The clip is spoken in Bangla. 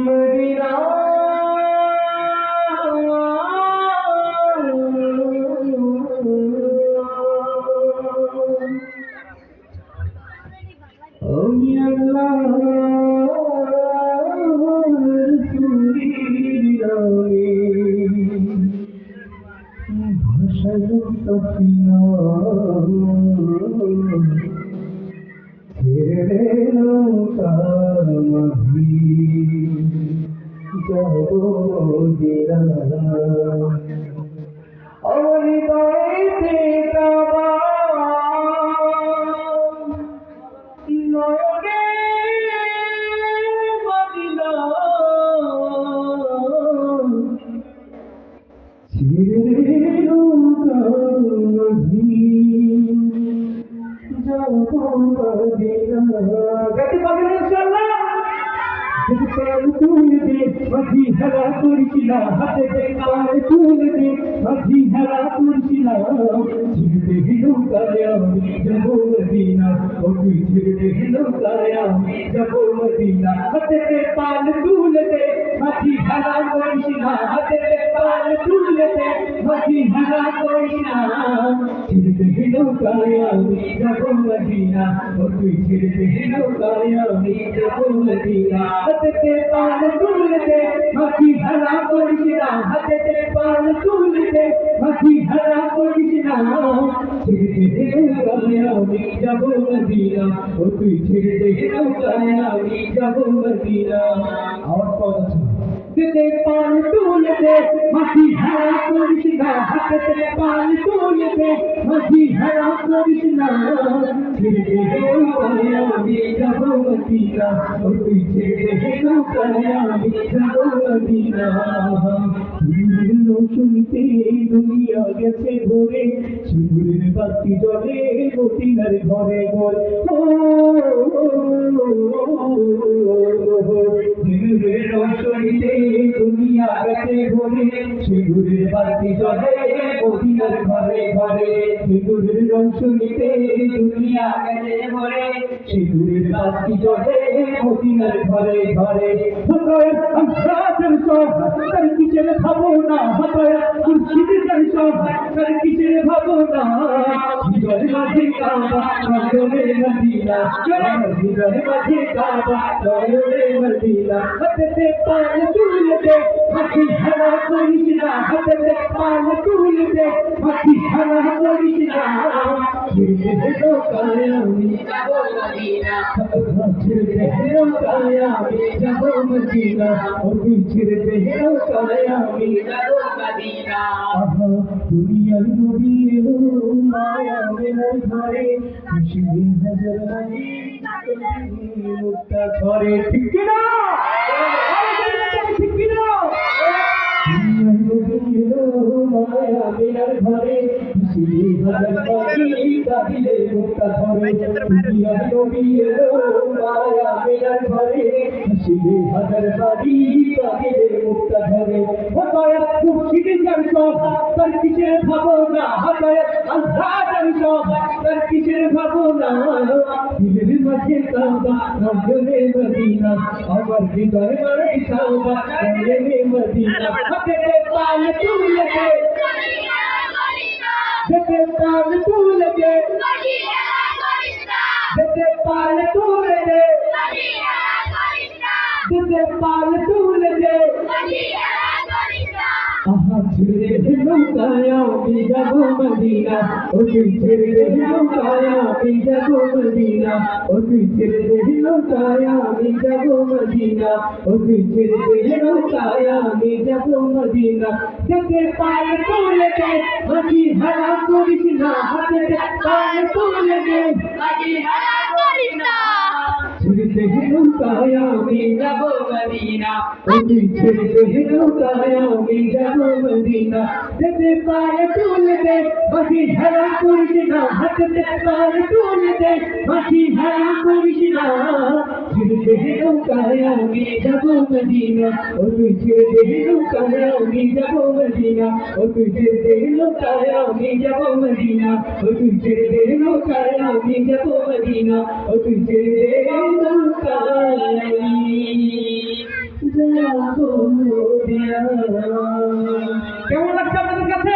মদিনা আমি আল্লাহর সুরিরামে ভাষায় তফিনা ছেড়ে নৌকা মাঝি যাব মদিনা আমার হৃদয়েতে কাবা নয়নে মদিনা ছেড়ে নৌকা মাঝি যাব মদিনা গাইতে পারবেন ইনশাআল্লাহ যদি পাল তুলে দে মাঝি হেলা করিস না হাতে পাল তুলে দে মাঝি হেলা করিস না ছিড়ে দিলো কালে আমি যাব মদিনা ও তুই ছিড়ে দিলো কালে আমি যাব মদিনা হাতে পাল তুলে দে মাঝি হেলা করিস না হাতে পাল তুলে দে মাঝি হেলা করিস না ছিড়ে দিলো কালে আমি যাব মদিনা ও তুই ছিড়ে দিলো কালে আমি যাব মদিনা হাতে পাল তুলে দে মাঝি হেলা করিস না হাতে পাল তুলে দে মাঝি হেলা করিস না ছেড়ে দে কালে আমি যাব মদিনা ও তুই ছেড়ে দে কালে আমি যাব মদিনা আর কথা হাতে পাল তুলে দে মাঝি হেলা করিস না হাতে পাল তুলে দে মাঝি হেলা করিস না ছেড়ে দে কালে আমি যাব মদিনা ও তুই ছেড়ে দে কালে আমি যাব মদিনা শুনতে দুনিয়া গেছে ভরে শিবুরের বাতি জলে মদিনার ঘরে ঘরে শুনতে দুনিয়া গেছে ভরে শিবুরের বাতি জলে মদিনার ঘরে ঘরে শিবুরের রং শুনতে দুনিয়া গেছে ভরে শিবুরের বাতি জলে মদিনার ঘরে ঘরে তার কিসের ভাবনা কিসের ভাবনা হৃদয় মাঝে কাবা নয়নে মদিনা হৃদয় মাঝে কাবা নয়নে মদিনা হাতে পাল তুলে দে মাঝি হেলা করিস না হাতে পাল তুলে দে মাঝি হেলা করিস না ছেড়ে দে কালে আমি যাব মদিনা ছেড়ে দে কালে আমি যাব মদিনা ও তুই ছেড়ে দে কালে আমি যাব মদিনা দুনিয়ার নবী এলো মায়া মেলার ঘরে খুশি হাজার মানি মুক্তা ঘরে ঠিক না ঠিক না দুনিয়ার নবী এলো মায়া মেলার ঘরে খুশি হাজার মানি কাঁদিলে মুক্তা ঘরে দুনিয়ার নবী এলো মায়া মেলার ঘরে খুশি হাজার মানি কাঁদিলে মুক্তা ঘরে ও দয়া খুশি যার সব তার কিসের ভাবনা হাতায় আল্লাহ যার সব তার কিসের ভাবনা দিলের মাঝে কাবা নয়নে মদিনা আমার হৃদয় মাঝে কাবা নয়নে মদিনা হাতে পাল তুলে দে হাতে পাল তুলে দে হাতে পাল তুলে দে হাতে পাল তুলে দে ছেড়ে দে নৌকায় আমি যাব মদিনা ও তুই ছেড়ে দে নৌকায় আমি যাব মদিনা ও তুই ছেড়ে দে নৌকায় আমি যাব মদিনা ও তুই ছেড়ে দে নৌকায় আমি যাব মদিনা যেতে পাল তুলে দে মাঝি হেলা করিস না হাতে পাল তুলে দে মাঝি হেলা করিস না ছেড়ে দে নৌকায় আমি যাব মদিনা মদিনা ও তুই ছেড়ে দে নৌকায় আমি যাব মদিনা যেতে পায়ে তুলে দে বাকি হেলা করিস না হাতে পায়ে তুলে দে বাকি হেলা করিস না ছেড়ে দে নৌকায় আমি যাব মদিনা ও তুই ছেড়ে দে নৌকায় আমি যাব মদিনা ও তুই ছেড়ে দে নৌকায় আমি যাব মদিনা ও তুই ছেড়ে দে নৌকায় আমি যাব মদিনা ও তুই ছেড়ে দে নৌকায় যাব মদিনা। কেমন লাগছে আপনাদের কাছে?